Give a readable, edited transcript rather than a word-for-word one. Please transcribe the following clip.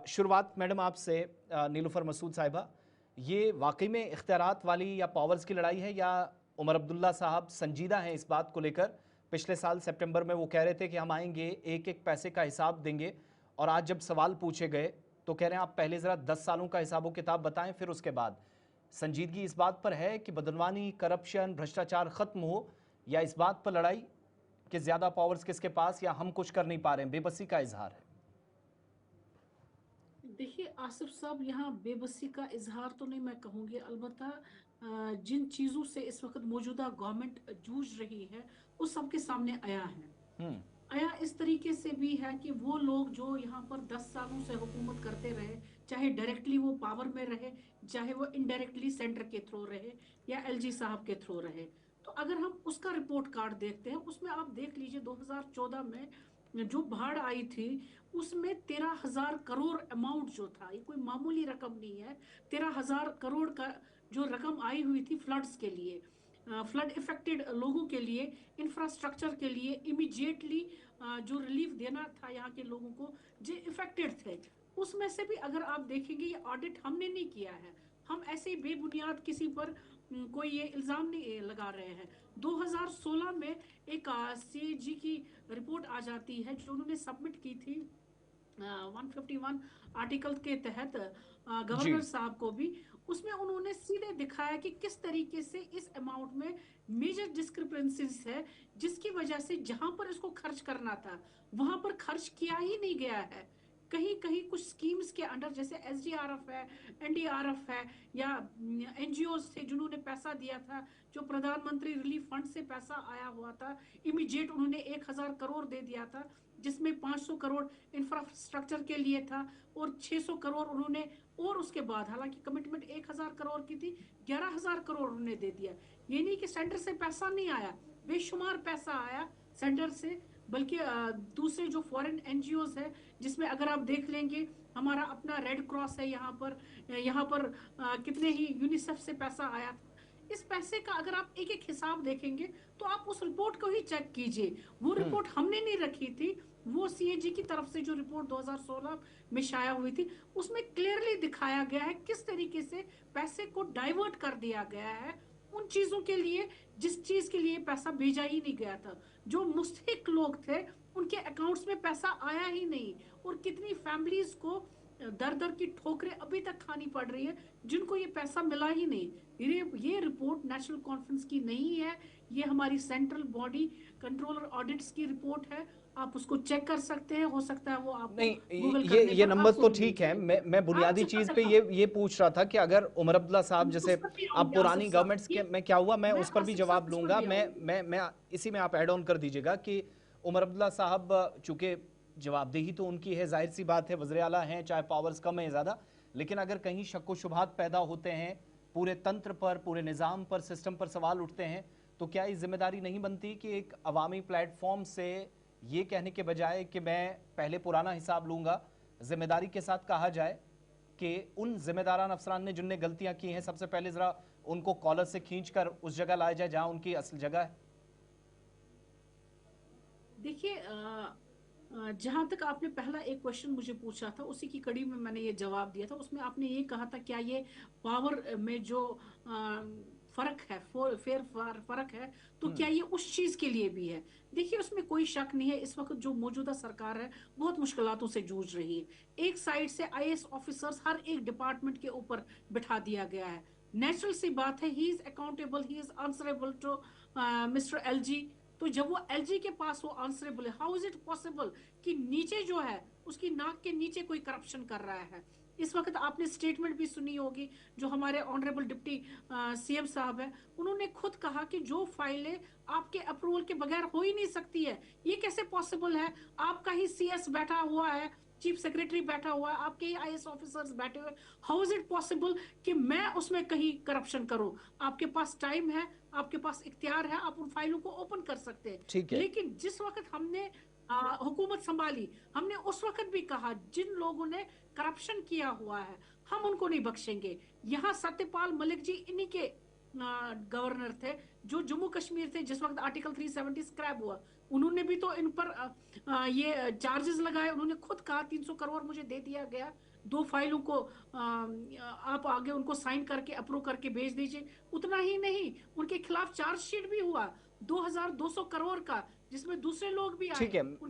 शुरुआत मैडम आपसे, नीलुफर मसूद साहिबा, ये वाकई में इख्तियारात वाली या पावर्स की लड़ाई है, या उमर अब्दुल्ला साहब संजीदा हैं इस बात को लेकर? पिछले साल सितंबर में वो कह रहे थे कि हम आएंगे, एक एक पैसे का हिसाब देंगे, और आज जब सवाल पूछे गए तो कह रहे हैं आप पहले ज़रा 10 सालों का हिसाब किताब बताएं, फिर उसके बाद। संजीदगी इस बात पर है कि बदनवानी, करप्शन, भ्रष्टाचार ख़त्म हो, या इस बात पर लड़ाई कि ज़्यादा पावर्स किसके पास, या हम कुछ कर नहीं पा रहे हैं, बेबसी का इजहार है? देखिए आसिफ साहब, यहाँ बेबसी का इजहार तो नहीं मैं कहूँगी, अलबत्ता जिन चीज़ों से इस वक्त मौजूदा गवर्नमेंट जूझ रही है वो सबके सामने आया है। हम्म। आया इस तरीके से भी है कि वो लोग जो यहाँ पर 10 सालों से हुकूमत करते रहे, चाहे डायरेक्टली वो पावर में रहे, चाहे वो इनडायरेक्टली सेंटर के थ्रू रहे या एलजी साहब के थ्रू रहे, तो अगर हम उसका रिपोर्ट कार्ड देखते हैं उसमें आप देख लीजिए 2014 में जो बाढ़ आई थी उसमें 13,000 करोड़ अमाउंट जो था, ये कोई मामूली रकम नहीं है। 13,000 करोड़ का जो रकम आई हुई थी फ्लड्स के लिए, फ्लड इफेक्टेड लोगों के लिए, इंफ्रास्ट्रक्चर के लिए इमीडिएटली जो रिलीफ देना था यहाँ के लोगों को जो इफेक्टेड थे, उसमें से भी अगर आप देखेंगे ये ऑडिट हमने नहीं किया है। हम ऐसे ही बेबुनियाद किसी पर कोई ये इल्जाम नहीं लगा रहे हैं। 2016 में एक सीएजी की रिपोर्ट आ जाती है जो उन्होंने सबमिट की थी 151 आर्टिकल के तहत जी। गवर्नर साहब को भी। उसमें उन्होंने सीधे दिखाया कि किस तरीके से इस अमाउंट में मेजर डिस्क्रिपेंसीज है, जिसकी वजह से जहां पर इसको खर्च करना था वहां पर खर्च किया ही नहीं गया है। कहीं कहीं कुछ स्कीम्स के अंडर जैसे एसडीआरएफ है, एनडीआरएफ है, या एनजीओ से जिन्होंने पैसा दिया था, जो प्रधानमंत्री रिलीफ फंड से पैसा आया हुआ था, इमीडिएट उन्होंने 1,000 करोड़ दे दिया था, जिसमें 500 करोड़ इंफ्रास्ट्रक्चर के लिए था और 600 करोड़ उन्होंने, और उसके बाद हालांकि कमिटमेंट 1,000 करोड़ की थी, 11,000 करोड़ उन्होंने दे दिया। ये नहीं कि सेंटर से पैसा नहीं आया, बेशुमार पैसा आया सेंटर से। बल्कि दूसरे जो फॉरेन एनजीओज है, जिसमें अगर आप देख लेंगे हमारा अपना रेड क्रॉस है यहाँ पर कितने ही यूनिसेफ से पैसा आया था। इस पैसे का अगर आप एक एक हिसाब देखेंगे तो आप उस रिपोर्ट को ही चेक कीजिए। वो हम्म। रिपोर्ट हमने नहीं रखी थी, वो सीएजी की तरफ से जो रिपोर्ट 2016 में शाया हुई थी उसमें क्लियरली दिखाया गया है किस तरीके से पैसे को डाइवर्ट कर दिया गया है उन चीजों के लिए जिस चीज के लिए पैसा भेजा ही नहीं गया था। जो मुस्तहिक लोग थे उनके अकाउंट्स में पैसा आया ही नहीं, और कितनी फैमिलीज को दर दर की ठोकरें अभी तक खानी पड़ रही है जिनको ये पैसा मिला ही नहीं। ये रिपोर्ट नेशनल कॉन्फ्रेंस की नहीं है, ये हमारी सेंट्रल बॉडी कंट्रोलर ऑडिट्स की रिपोर्ट है। आप उसको चेक कर सकते हैं, हो सकता है वो आपको नहीं, गूगल ये करने ये पर नंबर आपको तो भी मिल ठीक है। जाएगी। मैं बुनियादी अच्छा चीज अच्छा पे ये पूछ रहा था कि अगर उमर अब्दुल्ला साहब जैसे, उस पर भी आप आऊंगी आसिफ पुरानी साहब, गवर्नमेंट्स के ये में क्या हुआ, मैं मैं उस पर भी आसिफ साहब जवाब उस पर लूंगा। भी आऊंगी। मैं इसी में आप ऐड ऑन कर दीजिएगा कि उमर अब्दुल्ला साहब, चूंकि जवाबदेही तो उनकी है, जाहिर सी बात है, वज़ीर आला हैं, चाहे पावर्स कम है ज़्यादा, लेकिन अगर कहीं शक व शुबहात पैदा होते हैं, पूरे तंत्र पर, पूरे निज़ाम पर, सिस्टम पर सवाल उठते हैं, तो क्या ये जिम्मेदारी नहीं बनती कि एक अवामी प्लेटफॉर्म से ये कहने के बजाय कि मैं पहले पुराना हिसाब लूंगा, जिम्मेदारी के साथ कहा जाए कि उन जिम्मेदारान अफसरान ने जिनने गलतियां की हैं, सबसे पहले जरा उनको कॉलर से खींचकर उस जगह लाया जाए जहां उनकी असल जगह है? देखिए जहां तक आपने पहला एक क्वेश्चन मुझे पूछा था उसी की कड़ी में मैंने ये जवाब दिया था। उसमें आपने ये कहा था क्या ये पावर में जो फर्क है, फर्क है, तो क्या ये उस चीज के लिए भी है? देखिए उसमें कोई शक नहीं है, इस वक्त जो मौजूदा सरकार है बहुत मुश्किलातों से जूझ रही है। एक साइड से आईएएस ऑफिसर्स हर एक डिपार्टमेंट के ऊपर बिठा दिया गया है। नेचुरल सी बात है, he is accountable, he is answerable to mister LG. तो जब वो एलजी के पास वो आंसरेबल है, हाउ इज इट पॉसिबल कि नीचे जो है उसकी नाक के नीचे कोई करप्शन कर रहा है? इस वक्त आपने स्टेटमेंट भी सुनी होगी जो हमारे ऑनरेबल डिप्टी सीएम साहब है, उन्होंने खुद कहा कि जो फाइलें आपके अप्रूवल के बगैर हो ही नहीं सकती है, ये कैसे पॉसिबल है? आपका ही सीएस बैठा हुआ है, चीफ सेक्रेटरी बैठा हुआ है, आपके ही आईएएस ऑफिसर्स बैठे हुए, हाउ इज इट पॉसिबल कि मैं उसमें कहीं करप्शन करूं? आपके पास टाइम है, आपके पास इख्तियार है, आप उन फाइलों को ओपन कर सकते हैं। ठीक है। लेकिन जिस वक्त हमने हुकूमत संभाली, हमने उस वक्त भी कहा जिन लोगों ने करप्शन किया हुआ है हम उनको नहीं बख्शेंगे। यहाँ सत्यपाल मलिक जी इन्हीं के गवर्नर थे, जो जम्मू कश्मीर थे जिस वक्त आर्टिकल 370 स्क्रैप हुआ, उन्होंने भी तो इन पर ये चार्जेस लगाए। उन्होंने खुद कहा 300 करोड़ मुझे दे दिया गया, 2 फाइलों को आप आगे उनको साइन करके अप्रूव करके भेज दीजिए। उतना ही नहीं, उनके खिलाफ चार्जशीट भी हुआ 2200 करोड़ का, जिसमें दूसरे लोग भी ठीक आए। है।